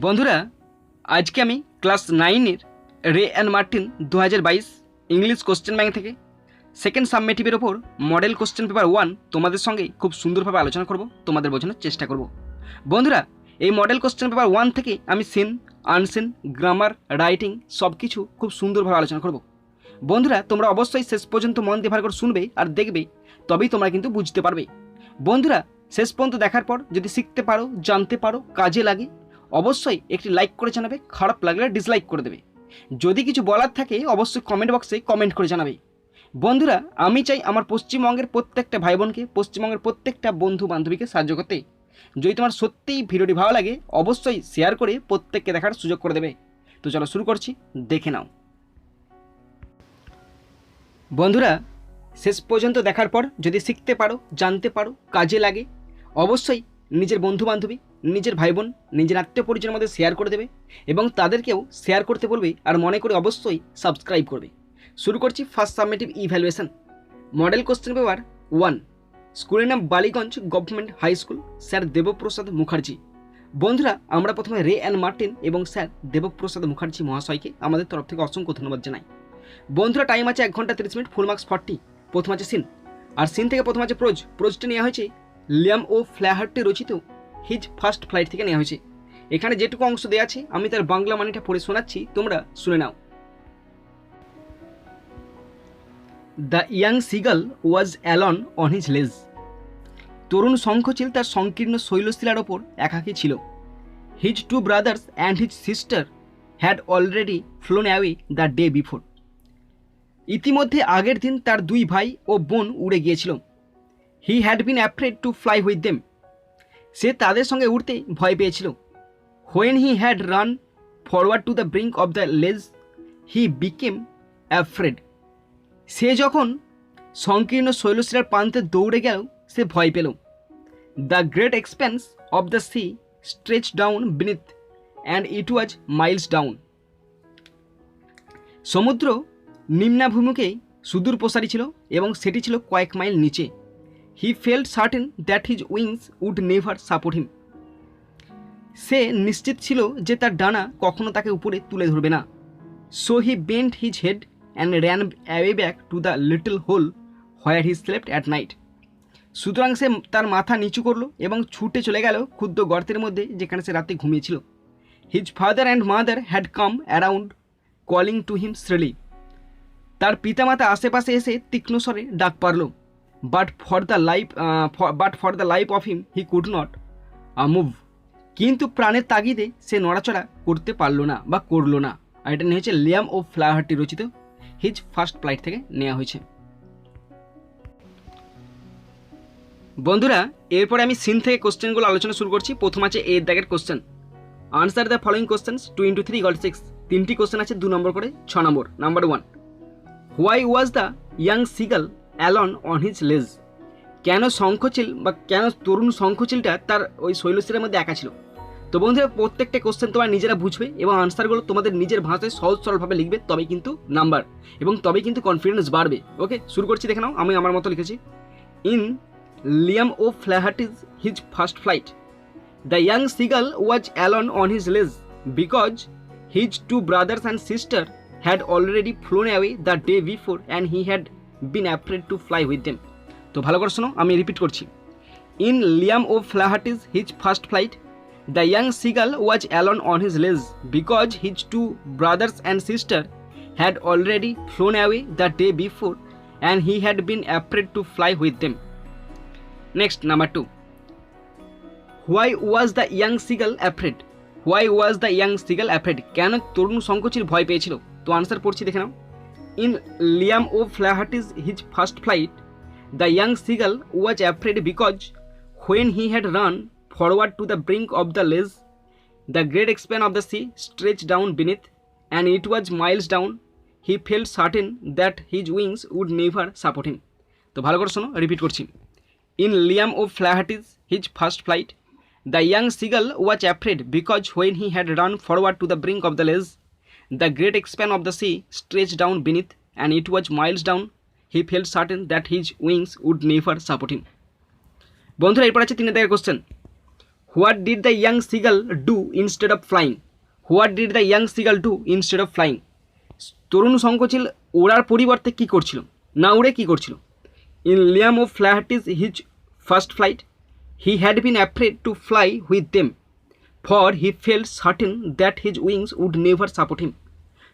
বন্ধুরা, আজকে আমি ক্লাস 9-এর রে and Martin 2022 English question bank থেকে সেকেন্ড সাবমেটিভের ওপর মডেল কোশ্চেন পেপার 1 তোমাদের সঙ্গে খুব সুন্দরভাবে আলোচনা করব, তোমাদের বোঝানোর চেষ্টা করব। বন্ধুরা, এই মডেল কোশ্চেন পেপার 1 থেকে আমি সিন, আনসিন, গ্রামার, রাইটিং সব কিছু খুব সুন্দরভাবে আলোচনা করব। বন্ধুরা, তোমরা অবশ্যই শেষ পর্যন্ত মন দিয়ে ভালো করে শুনবে আর দেখবে, তবেই তোমরা কিন্তু বুঝতে পারবে। বন্ধুরা, শেষ পর্যন্ত দেখার পর যদি শিখতে পারো, জানতে পারো, কাজে লাগে, অবশ্যই একটি লাইক করে জানাবে, খারাপ লাগলে ডিসলাইক করে দেবে। যদি কিছু বলার থাকে অবশ্যই কমেন্ট বক্সে কমেন্ট করে জানাবে। বন্ধুরা, আমি চাই আমার পশ্চিমবঙ্গের প্রত্যেকটা ভাই বোনকে, পশ্চিমবঙ্গের প্রত্যেকটা বন্ধু বান্ধবীকে সাহায্য করতে। যদি তোমার সত্যিই ভিডিওটি ভালো লাগে অবশ্যই শেয়ার করে প্রত্যেককে দেখার সুযোগ করে দেবে। তো চলো শুরু করছি, দেখে নাও। বন্ধুরা, শেষ পর্যন্ত দেখার পর যদি শিখতে পারো, জানতে পারো, কাজে লাগে, অবশ্যই নিজের বন্ধু বান্ধবী, নিজের ভাই বোন, নিজের আত্মীয় পরিজনের মধ্যে শেয়ার করে দেবে এবং তাদেরকেও শেয়ার করতে বলবে। আর মনে করে অবশ্যই সাবস্ক্রাইব করবে। শুরু করছি first summative evaluation, model question paper 1। স্কুলের নাম Ballygunge government high school, sir Debaprasad Mukherjee. বন্ধুরা, আমরা প্রথমে রে অ্যান্ড মার্টিন এবং স্যার দেবপ্রসাদ মুখার্জি মহাশয়কে আমাদের তরফ থেকে অসংখ্য ধন্যবাদ জানাই। বন্ধুরা, টাইম আছে 1 ঘন্টা 30 মিনিট, ফুল মার্কস 40। প্রথম আছে সিন, আর সিন থেকে প্রথম আছে প্রোজ। প্রোজটি নেওয়া হয়েছে লিয়াম ও ফ্ল্যাহার্টি রচিত হিজ ফার্স্ট ফ্লাইট থেকে নেওয়া হয়েছে। এখানে যেটুকু অংশ দেওয়া আছে আমি তার বাংলা মানেটা পড়ে শোনাচ্ছি, তোমরা শুনে নাও। The young seagull was alone on his ledge. তরুণ শঙ্খচিল তার সংকীর্ণ শৈলশিলার ওপর একাকী ছিল। His two brothers and his sister had already flown away the day before. ইতিমধ্যে আগের দিন তার 2 ভাই ও বোন উড়ে গিয়েছিল। He had been afraid to fly with them. সে তাদের সঙ্গে উঠতে ভয় পেয়েছিল। When he had run forward to the brink of the ledge he became afraid. সে যখন সংকীর্ণ শৈলশিলার প্রান্তে দৌড়ে গেল সে ভয় পেল। The great expense of the sea stretch down beneath and it was miles down. সমুদ্র নিম্নাভিমুখে সুদূর প্রসারী ছিল এবং সেটি ছিল কয়েক মাইল নিচে। He felt certain that his wings would never support him. সে নিশ্চিত ছিল যে তার ডানা কখনো তাকে উপরে তুলে ধরবে না। So he bent his head and ran away back to the little hole where he slept at night. সুতরাং সে তার মাথা নিচু করলো এবং ছুটে চলে গেল ক্ষুদ্র গর্তের মধ্যে যেখানে সে রাতে ঘুমিয়েছিল। His father and mother had come around calling to him shrilly. তার পিতামাতা আশেপাশে এসে তীক্ষ্ণ স্বরে ডাক পারল। But for the life of him he could not move. কিন্তু প্রাণের তাগিদে সে নড়াচড়া করতে পারল না বা করলো না। আর এটা নিয়ে হয়েছে লিয়াম ও ফ্ল্যাহার্টি রচিত হিজ ফার্স্ট ফ্লাইট থেকে নেওয়া হয়েছে। বন্ধুরা, এরপরে আমি সিন থেকে কোশ্চেনগুলো আলোচনা শুরু করছি। প্রথম আছে এর দাগের question, answer the following questions 2 × 3 = 6। 3টি কোশ্চেন আছে 2 নম্বর করে, 6 নম্বর। Number 1, why was the young seagull alone on his ledge. কেন শঙ্খচিল বা কেন তরুণ শঙ্খচিলটা তার ওই শৈলশিলার মধ্যে একা ছিল। তো বন্ধুরা, প্রত্যেকটা কোশ্চেন তোমরা নিজেরা বুঝবে এবং আনসারগুলো তোমাদের নিজের ভাষায় সহজ সরলভাবে লিখবে, তবেই কিন্তু নাম্বার এবং তবেই কিন্তু কনফিডেন্স বাড়বে। ওকে, শুরু করছি, দেখে নাও। আমি আমার মতো লিখেছি। In Liam O'Flaherty's his first flight, the young seagull was alone on his ledge because his 2 brothers and sister had already flown away the day before and he had been afraid to fly with them. তো ভালো করে শোনো, আমি repeat করছি। In Liam O'Flaherty's his first flight, the young seagull was alone on his ledge because his 2 brothers and sister had already flown away the day before and he had been afraid to fly with them. Next, number 2, why was the young seagull afraid? Why was the young seagull afraid? কেন তরুণ শঙ্খচিল ভয় পেয়েছিল? তো answer পড়ছি, দেখে নাও। In Liam O'Flaherty's his first flight, the young seagull was afraid because when he had run forward to the brink of the ledge the great expanse of the sea stretch down beneath and it was miles down he felt certain that his wings would never support him. তো ভালো করে শোনো, repeat করছি। In Liam O'Flaherty's his first flight, the young seagull was afraid because when he had run forward to the brink of the ledge, the great expanse of the sea stretched down beneath, and it was miles down. He felt certain that his wings would never support him. বন্ধুরা, এরপর আছে 3 দাগের question, what did the young seagull do instead of flying? What did the young seagull do instead of flying? তরুণ শঙ্খচিল ওড়ার পরিবর্তে কী করছিল, না উড়ে কী করছিল? In Liam O'Flaherty's his first flight, he had been afraid to fly with them, for he felt certain that his wings would never support him,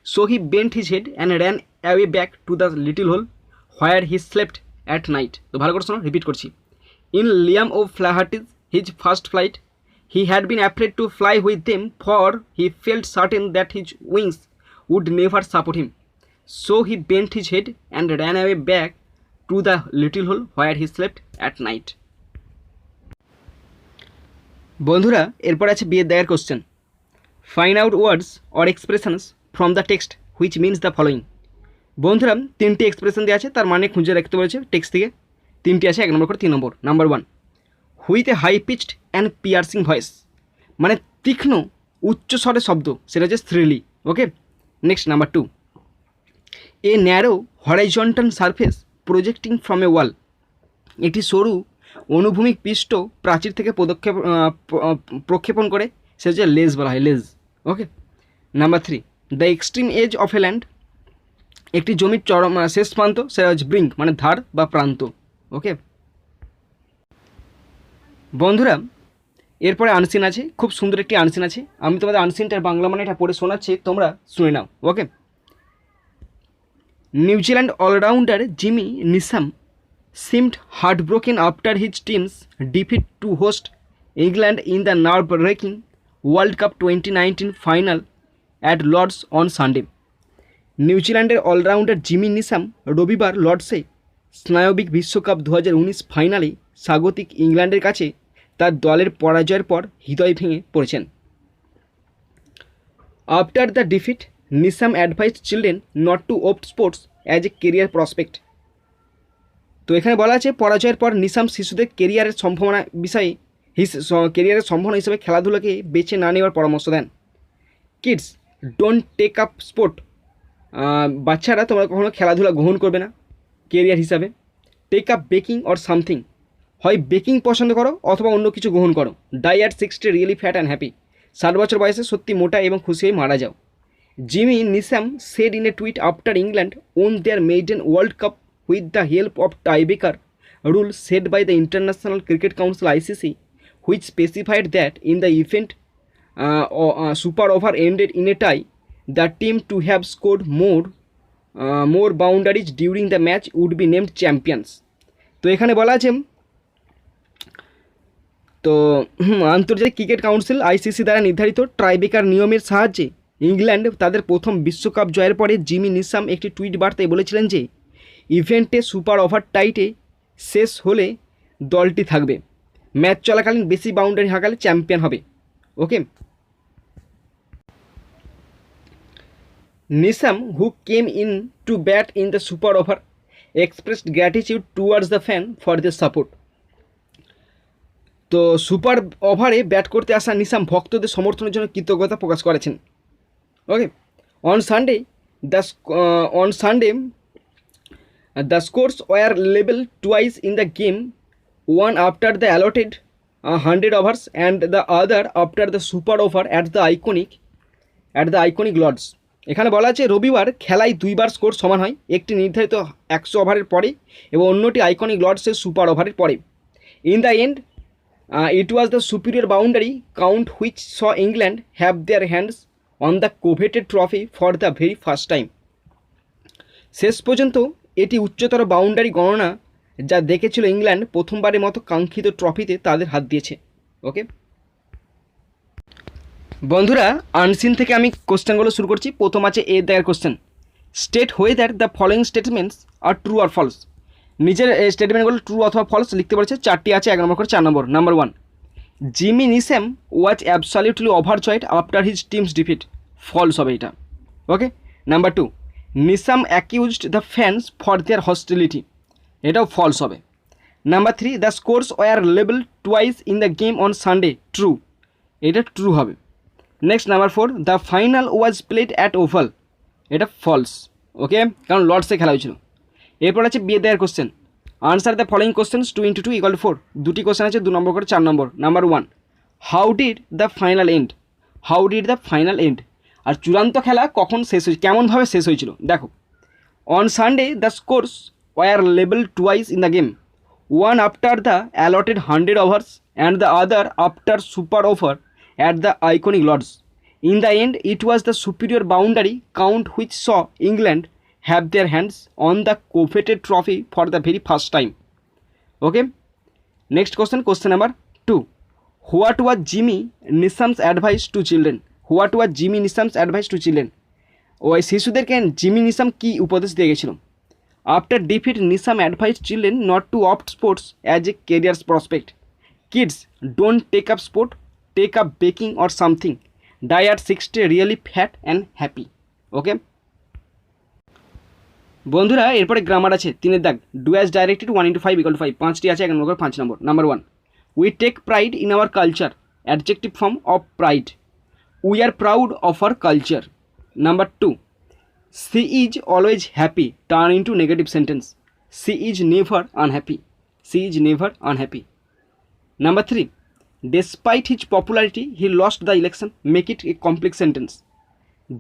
so he bent his head and ran away back to the little hole where he slept at night. তো ভালো করে শোনো, repeat করছি। In Liam O'Flaherty's his first flight, he had been afraid to fly with them, for he felt certain that his wings would never support him, so he bent his head and ran away back to the little hole where he slept at night. বন্ধুরা এরপর আছে বিয়ের দাগের question. Find out words or expressions from the text which means the following. বন্ধুরা তিনটি expression দেওয়া আছে, তার মানে খুঁজে রাখতে বলেছে টেক্সট থেকে। তিনটি আছে, 1 নম্বর করে 3 নম্বর। Number 1, with a high pitched and piercing voice, মানে তীক্ষ্ণ উচ্চ স্বরের শব্দ, সেটা হচ্ছে shrilly. Okay, next number 2, a narrow horizontal surface projecting from a wall, একটি সরু অনুভূমিক পৃষ্ঠ প্রাচীর থেকে প্রক্ষেপণ করে, সে হচ্ছে লেজ বলা হয়, ledge. Okay, number 3, the extreme edge of a land, একটি জমির চরম শেষ প্রান্ত, সেটা হচ্ছে ব্রিঙ্ক, মানে ধার বা প্রান্ত। ওকে বন্ধুরা এরপরে আনসিন আছে, খুব সুন্দর একটি আনসিন আছে। আমি তোমাদের আনসিনটার বাংলা মানে এটা পড়ে শোনাচ্ছি, তোমরা শুনে নাও। Okay, New Zealand allrounder Jimmy Neesham seemed heartbroken after his team's defeat to host England in the nerve-wracking World Cup 2019 final at Lord's on Sunday. নিউজিল্যান্ডের অলরাউন্ডার জিমি নিসাম রবিবার লর্ডসে স্নায়বিক বিশ্বকাপ 2019 ফাইনালে স্বাগতিক ইংল্যান্ডের কাছে তার দলের পরাজয়ের পর হৃদয় ভেঙে পড়েছেন। After the defeat Neesham advised children not to opt sports as a career prospect. তো এখানে বলা আছে পরাজয়ের পর নিসাম শিশুদের কেরিয়ারের সম্ভাবনা হিসেবে খেলাধুলাকে বেছে না নেওয়ার পরামর্শ দেন। Kids don't take up sport, বাচ্চারা তোমরা কখনো খেলাধুলা গ্রহণ করবে না কেরিয়ার হিসাবে। Take up baking or something, হয় বেকিং পছন্দ করো অথবা অন্য কিছু গ্রহণ করো। Die at 60 really fat and happy, 60 বছর বয়সে সত্যি মোটা এবং খুশি হয়ে মারা যাও। Jimmy Neesham said in a tweet after England won their maiden world cup with the help of tiebreaker rule set by the International Cricket Council ICC, which specified that in the event super over ended in a tie, the team to have scored more boundaries during the match would be named champions. তো এখানে বলা আছে তো আন্তর্জাতিক cricket council ICC দ্বারা নির্ধারিত tiebreaker নিয়মের সাহায্যে ইংল্যান্ড তাদের প্রথম বিশ্বকাপ জয়ের পরে জিমি নিসাম একটি টুইট বার্তায় বলেছিলেন যে ইভেন্টে সুপার ওভার টাইটে শেষ হলে দলটি থাকবে, ম্যাচ চলাকালীন বেশি বাউন্ডারি হাঁকালে চ্যাম্পিয়ন হবে। Okay, Neesham who came in to bat in the super over expressed gratitude towards the fan for the support. তো সুপার ওভারে ব্যাট করতে আসা নিসাম ভক্তদের সমর্থনের জন্য কৃতজ্ঞতা প্রকাশ করেছেন। Okay, on Sunday the scores were level twice in the game, one after the allotted 100 overs and the other after the super over at the iconic Lords. এখানে বলা আছে রবিবার খেলায় দুইবার স্কোর সমান হয়, একটি নির্ধারিত 100 ওভারের পরে এবং অন্যটি আইকনিক লর্ডসের সুপার ওভারের পরে। In the end it was the superior boundary count which saw England have their hands on the coveted trophy for the very first time. শেষ পর্যন্ত এটি উচ্চতর বাউন্ডারি গণনা যা দেখেছিল ইংল্যান্ড প্রথমবারের মতো কাঙ্ক্ষিত ট্রফিতে তাদের হাত দিয়েছে। ওকে বন্ধুরা আনসিন থেকে আমি কোশ্চেনগুলো শুরু করছি। প্রথম আছে এ দাগের question, state whether the following statements are true or false. নিজের স্টেটমেন্টগুলো ট্রু অথবা ফলস লিখতে বলেছে, 4টি আছে, 1 নম্বর করে 4 number. Number 1, Jimmy Neesham was absolutely overjoyed after his team's defeat, false হবে এটা। Okay, number 2, Neesham accused the fans for their hostility, এটাও ফলস হবে। Number 3, the scores were level twice in the game on Sunday, true, এটা true হবে। Next number 4, the final was played at Oval, এটা false. Okay, কারণ লর্ডসে খেলা হয়েছিল। এরপর আছে বিয়ে দেওয়ার question, answer the following questions 2 × 2 = 4। 2টি কোশ্চেন আছে, 2 নম্বর করে 4 number. Number 1, how did the final end, how did the final end, আর চূড়ান্ত খেলা কখন শেষ হয়েছে, কেমনভাবে শেষ হয়েছিল দেখো। On Sunday the scores were লেবেল twice in the game, one after the allotted 100 overs and the other after super over at the iconic Lords. In the end, it was the superior boundary count which saw England have their hands on the coveted trophy for the very first time. Okay, next question, question number 2. What was Jimmy Nissam's advice to children? What was Jimmy Nissam's advice to children? ওই শিশুদেরকে Jimmy নিসাম কি উপদেশ দিয়ে গেছিল? After defeat, Nisam advised children not to opt sports as a career prospect. Kids, don't take up sport, take up baking or something. Die at 60 really fat and happy. Okay? বন্ধুরা এরপরে grammar আছে 3 দাগ। Do as directed 1 × 5 = 5, 5টি আছে 1 number 5 number. Number 1, we take pride in our culture, adjective form of pride, we are proud of our culture. Number 2, she is always happy turn into negative sentence, she is never unhappy, she is never unhappy. Number 3, despite his popularity he lost the election, make it a complex sentence,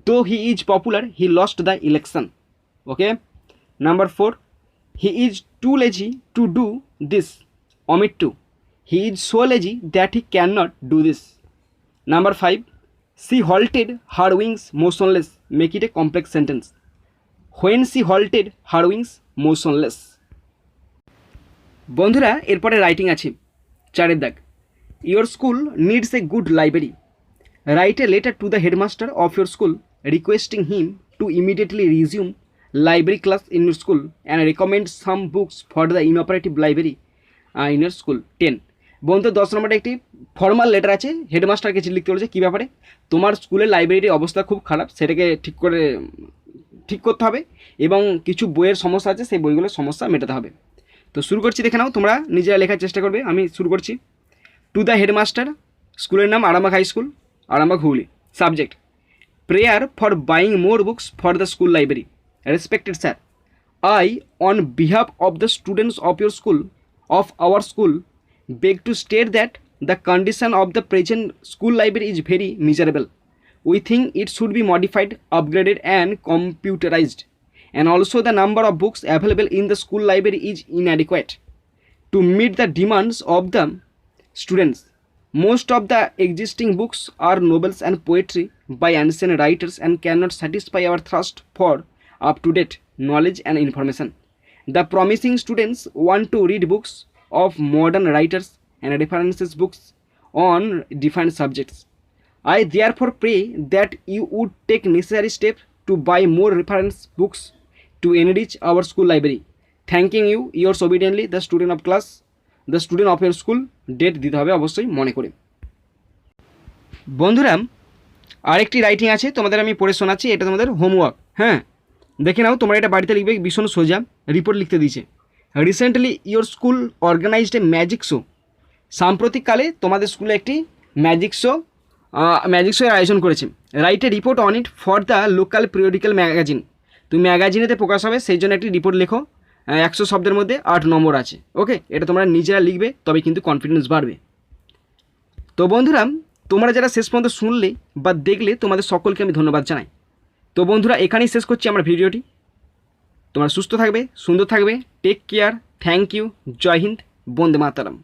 though he is popular he lost the election. Okay. Number 4, he is too lazy to do this, omit to, he is so lazy that he cannot do this. Number 5, she halted her wings motionless, make it a complex sentence, when she halted her wings motionless. বন্ধুরা এরপরে writing আছে 4 দাগ। Your school needs a good library, write a letter to the headmaster of your school requesting him to immediately resume library class in your school and recommend some books for the inoperative library in your school. 10, বন্ধু 10 নম্বরে একটি formal letter আছে, হেডমাস্টারকে লিখতে বলেছে কী ব্যাপারে, তোমার স্কুলের লাইব্রেরির অবস্থা খুব খারাপ, সেটাকে ঠিক করতে হবে এবং কিছু বইয়ের সমস্যা আছে, সেই বইগুলোর সমস্যা মেটাতে হবে। তো শুরু করছি, দেখে নাও, তোমরা নিজেরা লেখার চেষ্টা করবে। আমি শুরু করছি। টু দ্য হেডমাস্টার, স্কুলের নাম Arambagh high school, Arambagh Hooghly. Subject, prayer for buying more books for the school library. Respected sir, I on behalf of the students of your school, of our school, beg to state that the condition of the present school library is very miserable. We think it should be modified, upgraded and computerized, and also the number of books available in the school library is inadequate to meet the demands of the students. Most of the existing books are novels and poetry by ancient writers and cannot satisfy our thirst for up-to-date knowledge and information. The promising students want to read books of modern writers and references books on different subjects. I therefore pray that you would take necessary steps to buy more reference books to enrich our school library. Thanking you, yours obediently, the student of class, the student of your school. Date দিতে হবে অবশ্যই মনে করে। বন্ধুরা আরেকটি writing আছে, তোমাদের আমি পড়ে শোনাচ্ছি, এটা তোমাদের হোমওয়ার্ক। হ্যাঁ, দেখে নাও, তোমরা এটা বাড়িতে লিখবে, ভীষণ সোজা, রিপোর্ট লিখতে দিয়েছে। Recently your school organised a magic show, সাম্প্রতিককালে তোমাদের স্কুলে একটি ম্যাজিক শোয়ের আয়োজন করেছে। Write a report on it for the local periodical magazine, তুমি ম্যাগাজিনেতে প্রকাশ হবে সেই জন্য একটি রিপোর্ট লেখো, 100 শব্দের মধ্যে 8 নম্বর আছে। ওকে, এটা তোমরা নিজেরা লিখবে, তবে কিন্তু কনফিডেন্স বাড়বে। তো বন্ধুরা তোমরা যারা শেষ পর্যন্ত শুনলে বা দেখলে তোমাদের সকলকে আমি ধন্যবাদ জানাই। তো বন্ধুরা এখানেই শেষ করছি আমার ভিডিওটি। তোমরা সুস্থ থাকবে, সুন্দর থাকবে, টেক কেয়ার, থ্যাংক ইউ, জয় হিন্দ, বন্দে মাতরম।